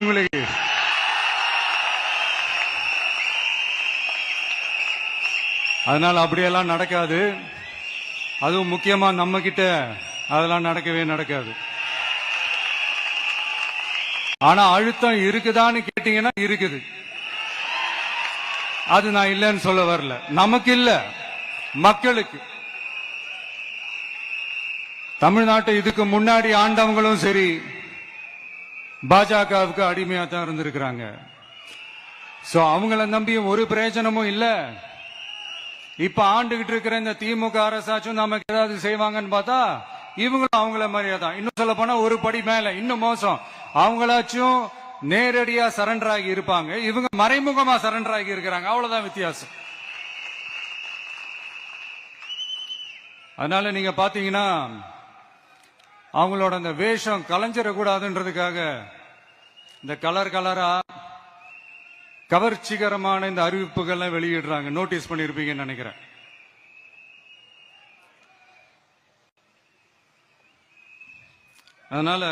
உங்களுக்கு அதனால அப்படியெல்லாம் நடக்காது. அதுவும் முக்கியமா நம்ம கிட்ட அதெல்லாம் நடக்கவே நடக்காது. ஆனா அழுத்தம் இருக்குதான்னு கேட்டீங்கன்னா இருக்குது. அது நான் இல்லைன்னு சொல்ல வரல. நமக்கு இல்ல, மக்களுக்கு. தமிழ்நாட்டை இதுக்கு முன்னாடி ஆண்டவங்களும் சரி பாஜகவுக்கு அடிமையா தான் இருந்திருக்கிறாங்க. சோ அவங்கள நம்பியும் ஒரு பிரயோஜனமும் இல்ல. இப்ப ஆண்டுகிட்டு இருக்கிற இந்த திமுக அரசாச்சும் நமக்கு ஏதாவது செய்வாங்கன்னு பார்த்தா இவங்களும் அவங்கள மாதிரியே தான். இன்னும் சொல்ல போனா ஒரு படி மேல, இன்னும் மோசம். அவங்களாச்சும் நேரடியா சரண்டர் ஆகி இருப்பாங்க, இவங்க மறைமுகமா சரண்டர் ஆகி இருக்கிறாங்க. அவ்வளவுதான் வித்தியாசம். அதனால நீங்க பாத்தீங்கன்னா அவங்களோட அந்த வேஷம் கலைஞ்சிடக்கூடாதுன்றதுக்காக இந்த கலர் கலரா கவர்ச்சிகரமான இந்த அறிவிப்புகள் வெளியிடுறாங்க. நோட்டீஸ் பண்ணிருப்பீங்கன்னு நினைக்கிறேன். அதனால